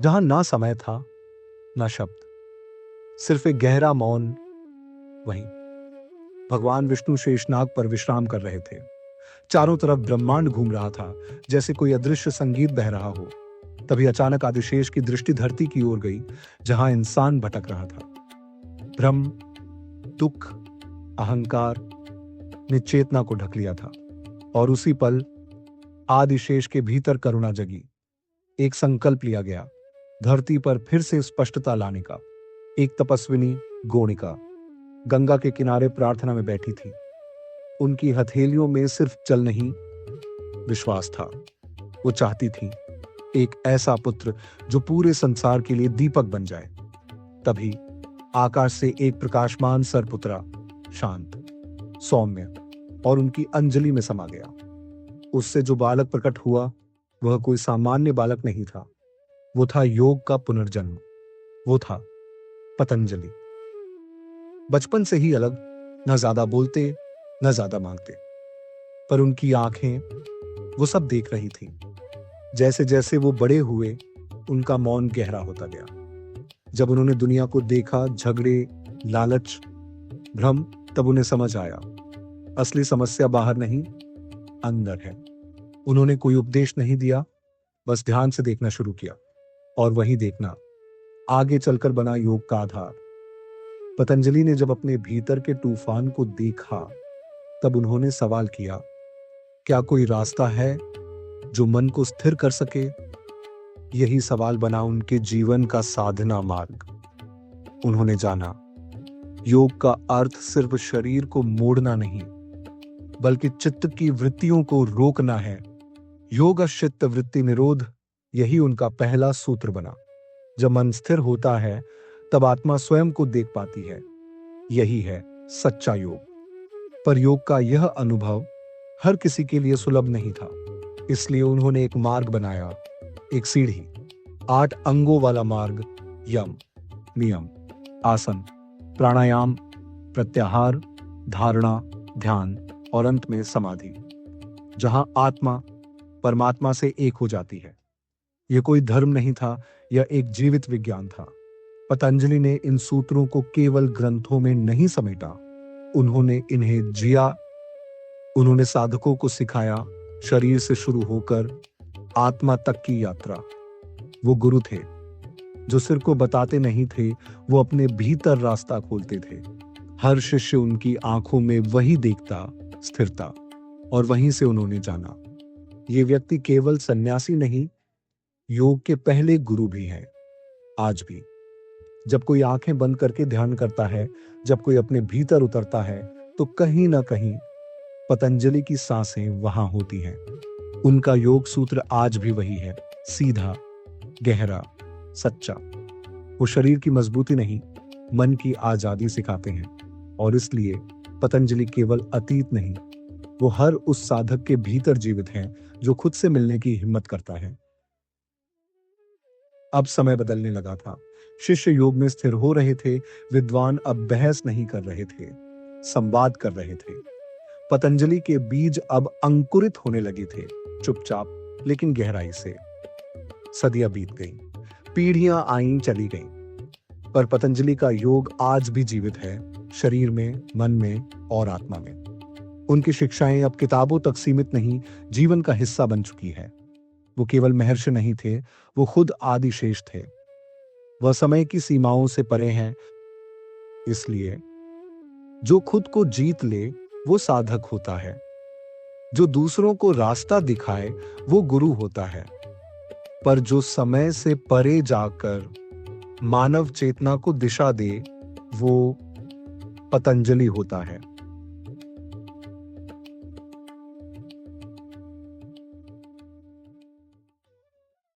जहां ना समय था ना शब्द, सिर्फ एक गहरा मौन। वहीं भगवान विष्णु शेषनाग पर विश्राम कर रहे थे। चारों तरफ ब्रह्मांड घूम रहा था, जैसे कोई अदृश्य संगीत बह रहा हो। तभी अचानक आदिशेष की दृष्टि धरती की ओर गई, जहां इंसान भटक रहा था। भ्रम, दुख, अहंकार ने चेतना को ढक लिया था। और उसी पल आदिशेष के भीतर करुणा जगी। एक संकल्प लिया गया, धरती पर फिर से स्पष्टता लाने का। एक तपस्विनी गोणिका गंगा के किनारे प्रार्थना में बैठी थी। उनकी हथेलियों में सिर्फ जल नहीं, विश्वास था। वो चाहती थी एक ऐसा पुत्र जो पूरे संसार के लिए दीपक बन जाए। तभी आकाश से एक प्रकाशमान सर्प उतरा, शांत, सौम्य और उनकी अंजलि में समा गया। उससे जो बालक प्रकट हुआ वह कोई सामान्य बालक नहीं था। वो था योग का पुनर्जन्म। वो था पतंजलि। बचपन से ही अलग, न ज्यादा बोलते न ज्यादा मांगते, पर उनकी आंखें वो सब देख रही थी। जैसे जैसे वो बड़े हुए उनका मौन गहरा होता गया। जब उन्होंने दुनिया को देखा, झगड़े, लालच, भ्रम, तब उन्हें समझ आया असली समस्या बाहर नहीं, अंदर है। उन्होंने कोई उपदेश नहीं दिया, बस ध्यान से देखना शुरू किया। और वही देखना आगे चलकर बना योग का आधार। पतंजलि ने जब अपने भीतर के तूफान को देखा, तब उन्होंने सवाल किया, क्या कोई रास्ता है जो मन को स्थिर कर सके? यही सवाल बना उनके जीवन का साधना मार्ग। उन्होंने जाना, योग का अर्थ सिर्फ शरीर को मोड़ना नहीं, बल्कि चित्त की वृत्तियों को रोकना है। योग चित्त वृत्ति निरोध, यही उनका पहला सूत्र बना। जब मन स्थिर होता है, तब आत्मा स्वयं को देख पाती है। यही है सच्चा योग। पर योग का यह अनुभव हर किसी के लिए सुलभ नहीं था। इसलिए उन्होंने एक मार्ग बनाया, एक सीढ़ी, 8 अंगों वाला मार्ग। यम, नियम, आसन, प्राणायाम, प्रत्याहार, धारणा, ध्यान और अंत में समाधि, जहां आत्मा परमात्मा से एक हो जाती है। यह कोई धर्म नहीं था, यह एक जीवित विज्ञान था। पतंजलि ने इन सूत्रों को केवल ग्रंथों में नहीं समेटा, उन्होंने इन्हें जिया। उन्होंने साधकों को सिखाया, शरीर से शुरू होकर आत्मा तक की यात्रा। वो गुरु थे जो सिर को बताते नहीं थे, वो अपने भीतर रास्ता खोलते थे। हर शिष्य उनकी आंखों में वही देखता, स्थिरता। और वहीं से उन्होंने जाना, ये व्यक्ति केवल सन्यासी नहीं, योग के पहले गुरु भी हैं। आज भी जब कोई आंखें बंद करके ध्यान करता है, जब कोई अपने भीतर उतरता है, तो कहीं ना कहीं पतंजलि की सांसें वहां होती हैं। उनका योग सूत्र आज भी वही है, सीधा, गहरा, सच्चा। वो शरीर की मजबूती नहीं, मन की आजादी सिखाते हैं। और इसलिए पतंजलि केवल अतीत नहीं, वो हर उस साधक के भीतर जीवित हैं जो खुद से मिलने की हिम्मत करता है। अब समय बदलने लगा था। शिष्य योग में स्थिर हो रहे थे। विद्वान अब बहस नहीं कर रहे थे, संवाद कर रहे थे। पतंजलि के बीज अब अंकुरित होने लगे थे, चुपचाप लेकिन गहराई से। सदियां बीत गईं, पीढ़ियां आईं चली गईं, पर पतंजलि का योग आज भी जीवित है, शरीर में, मन में और आत्मा में। उनकी शिक्षाएं अब किताबों तक सीमित नहीं, जीवन का हिस्सा बन चुकी है। वो केवल महर्षि नहीं थे, वो खुद आदिशेष थे। वह समय की सीमाओं से परे हैं। इसलिए जो खुद को जीत ले वो साधक होता है, जो दूसरों को रास्ता दिखाए वो गुरु होता है, पर जो समय से परे जाकर मानव चेतना को दिशा दे वो पतंजलि होता है।